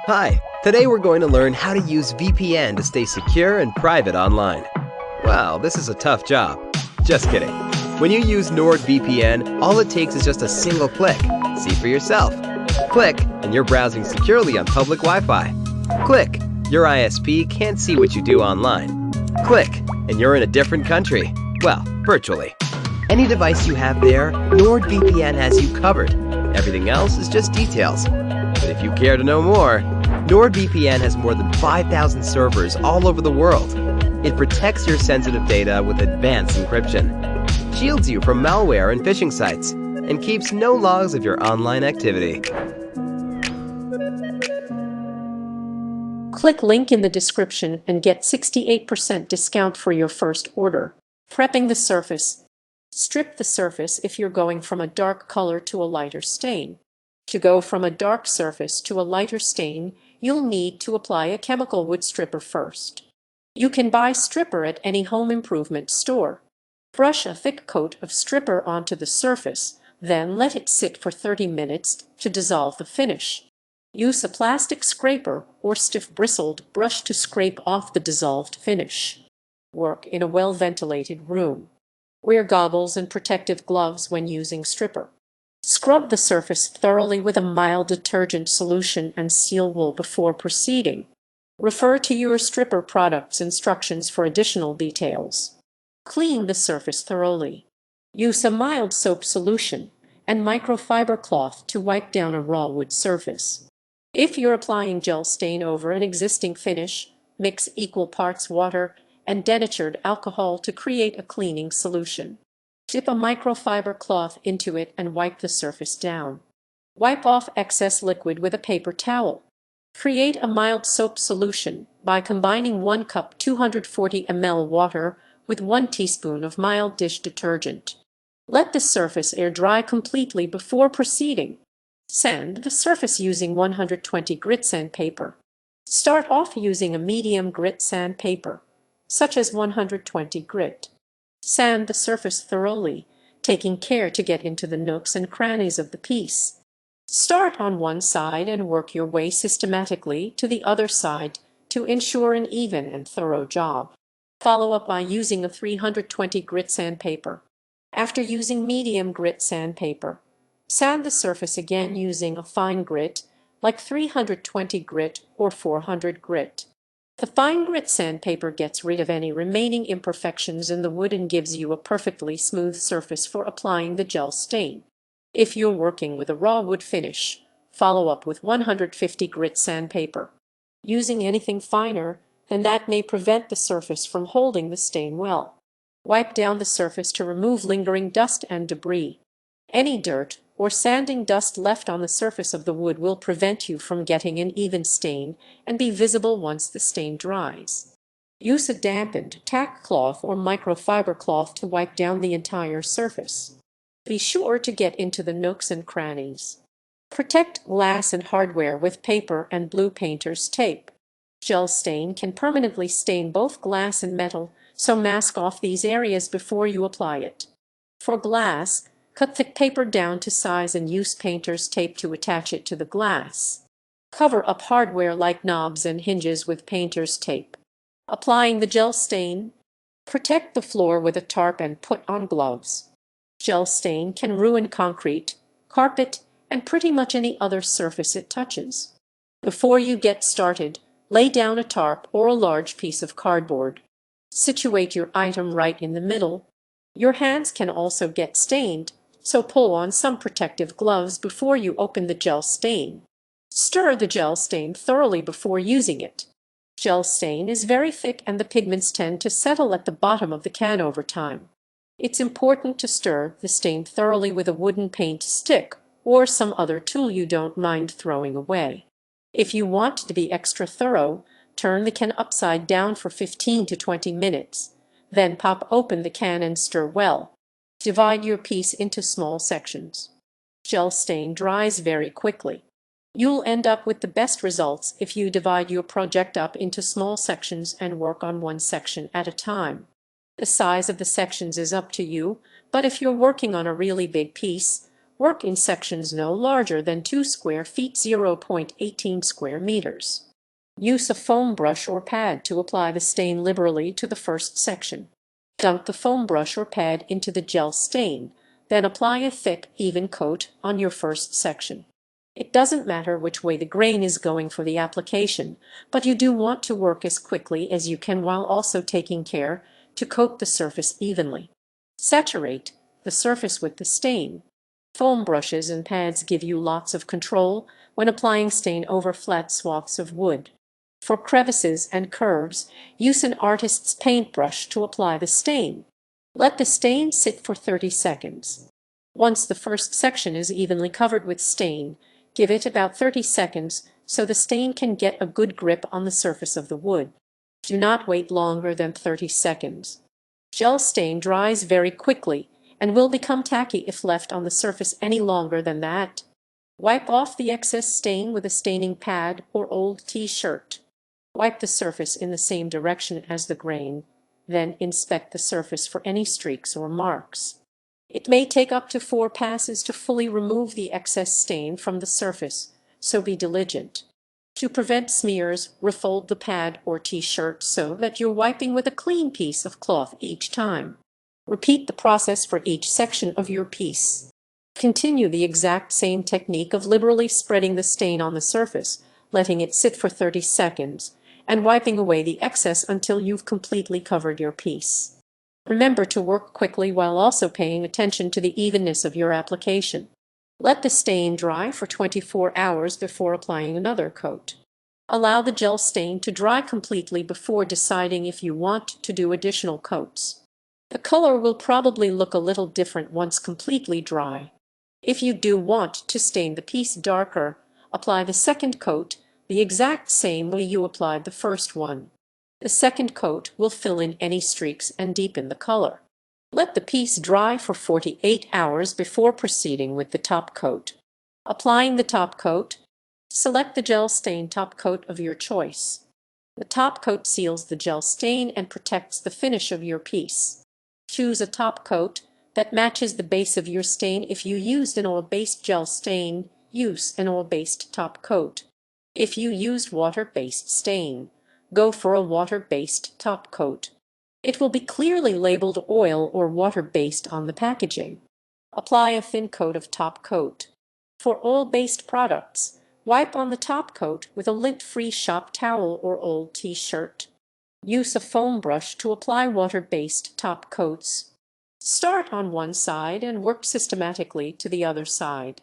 Hi, today we're going to learn how to use VPN to stay secure and private online. Wow, this is a tough job. Just kidding. When you use NordVPN, all it takes is just a single click. See for yourself. Click, and you're browsing securely on public Wi-Fi. Click, your ISP can't see what you do online. Click, and you're in a different country. Well, virtually. Any device you have there, NordVPN has you covered. Everything else is just details. But if you care to know more, NordVPN has more than 5,000 servers all over the world. It protects your sensitive data with advanced encryption, shields you from malware and phishing sites, and keeps no logs of your online activity. Click link in the description and get 68% discount for your first order. Prepping the surface. Strip the surface if you're going from a dark color to a lighter stain. To go from a dark surface to a lighter stain, you'll need to apply a chemical wood stripper first. You can buy stripper at any home improvement store. Brush a thick coat of stripper onto the surface, then let it sit for 30 minutes to dissolve the finish. Use a plastic scraper or stiff bristled brush to scrape off the dissolved finish. Work in a well-ventilated room. Wear goggles and protective gloves when using stripper. Scrub the surface thoroughly with a mild detergent solution and seal wool before proceeding. Refer to your stripper product's instructions for additional details. Clean the surface thoroughly. Use a mild soap solution and microfiber cloth to wipe down a raw wood surface. If you're applying gel stain over an existing finish, mix equal parts water and denatured alcohol to create a cleaning solution. Dip a microfiber cloth into it and wipe the surface down. Wipe off excess liquid with a paper towel. Create a mild soap solution by combining 1 cup 240 ml water with 1 teaspoon of mild dish detergent. Let the surface air dry completely before proceeding. Sand the surface using 120 grit sandpaper. Start off using a medium grit sandpaper, such as 120 grit. Sand the surface thoroughly, taking care to get into the nooks and crannies of the piece. Start on one side and work your way systematically to the other side to ensure an even and thorough job. Follow up by using a 320 grit sandpaper. After using medium grit sandpaper, sand the surface again using a fine grit, like 320 grit or 400 grit. The fine grit sandpaper gets rid of any remaining imperfections in the wood and gives you a perfectly smooth surface for applying the gel stain. If you're working with a raw wood finish, follow up with 150 grit sandpaper. Using anything finer than that may prevent the surface from holding the stain well. Wipe down the surface to remove lingering dust and debris. Any dirt or sanding dust left on the surface of the wood will prevent you from getting an even stain and be visible once the stain dries. Use a dampened tack cloth or microfiber cloth to wipe down the entire surface. Be sure to get into the nooks and crannies. Protect glass and hardware with paper and blue painter's tape. Gel stain can permanently stain both glass and metal, so mask off these areas before you apply it. For glass, cut thick paper down to size and use painter's tape to attach it to the glass. Cover up hardware like knobs and hinges with painter's tape. Applying the gel stain. Protect the floor with a tarp and put on gloves. Gel stain can ruin concrete, carpet, and pretty much any other surface it touches. Before you get started, lay down a tarp or a large piece of cardboard. Situate your item right in the middle. Your hands can also get stained, so pull on some protective gloves before you open the gel stain. Stir the gel stain thoroughly before using it. Gel stain is very thick and the pigments tend to settle at the bottom of the can over time. It's important to stir the stain thoroughly with a wooden paint stick or some other tool you don't mind throwing away. If you want to be extra thorough, turn the can upside down for 15 to 20 minutes. Then pop open the can and stir well. Divide your piece into small sections. Gel stain dries very quickly. You'll end up with the best results if you divide your project up into small sections and work on one section at a time. The size of the sections is up to you, but if you're working on a really big piece, Work in sections no larger than 2 square feet (0.18 square meters). Use a foam brush or pad to apply the stain liberally to the first section. Dunk the foam brush or pad into the gel stain, then apply a thick, even coat on your first section. It doesn't matter which way the grain is going for the application, but you do want to work as quickly as you can while also taking care to coat the surface evenly. Saturate the surface with the stain. Foam brushes and pads give you lots of control when applying stain over flat swaths of wood. For crevices and curves, use an artist's paintbrush to apply the stain. Let the stain sit for 30 seconds. Once the first section is evenly covered with stain, give it about 30 seconds so the stain can get a good grip on the surface of the wood. Do not wait longer than 30 seconds. Gel stain dries very quickly and will become tacky if left on the surface any longer than that. Wipe off the excess stain with a staining pad or old t-shirt. Wipe the surface in the same direction as the grain, then inspect the surface for any streaks or marks. It may take up to 4 passes to fully remove the excess stain from the surface, so be diligent. To prevent smears, refold the pad or t-shirt so that you're wiping with a clean piece of cloth each time. Repeat the process for each section of your piece. Continue the exact same technique of liberally spreading the stain on the surface, letting it sit for 30 seconds, and wiping away the excess until you've completely covered your piece. Remember to work quickly while also paying attention to the evenness of your application. Let the stain dry for 24 hours before applying another coat. Allow the gel stain to dry completely before deciding if you want to do additional coats. The color will probably look a little different once completely dry. If you do want to stain the piece darker, apply the second coat the exact same way you applied the first one. The second coat will fill in any streaks and deepen the color. Let the piece dry for 48 hours before proceeding with the top coat. Applying the top coat, select the gel stain top coat of your choice. The top coat seals the gel stain and protects the finish of your piece. Choose a top coat that matches the base of your stain. If you used an oil-based gel stain, use an oil-based top coat. If you used water-based stain, go for a water-based top coat. It will be clearly labeled oil or water-based on the packaging. Apply a thin coat of top coat. For oil-based products, wipe on the top coat with a lint-free shop towel or old t-shirt. Use a foam brush to apply water-based top coats. Start on one side and work systematically to the other side.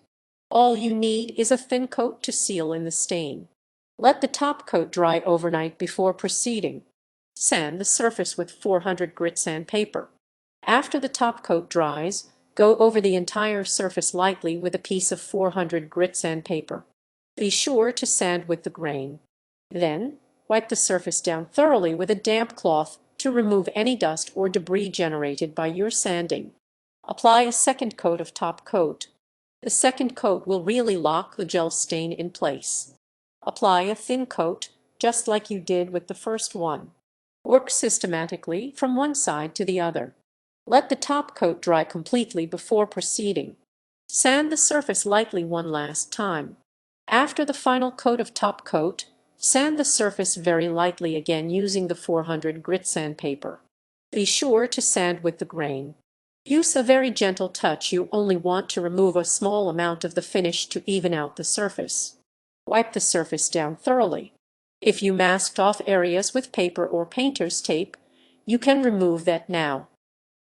All you need is a thin coat to seal in the stain. Let the top coat dry overnight before proceeding. Sand the surface with 400 grit sandpaper. After the top coat dries, go over the entire surface lightly with a piece of 400 grit sandpaper. Be sure to sand with the grain. Then, wipe the surface down thoroughly with a damp cloth to remove any dust or debris generated by your sanding. Apply a second coat of top coat. The second coat will really lock the gel stain in place. Apply a thin coat, just like you did with the first one. Work systematically from one side to the other. Let the top coat dry completely before proceeding. Sand the surface lightly one last time. After the final coat of top coat, sand the surface very lightly again using the 400 grit sandpaper. Be sure to sand with the grain. Use a very gentle touch. You only want to remove a small amount of the finish to even out the surface. Wipe the surface down thoroughly. If you masked off areas with paper or painter's tape, you can remove that now.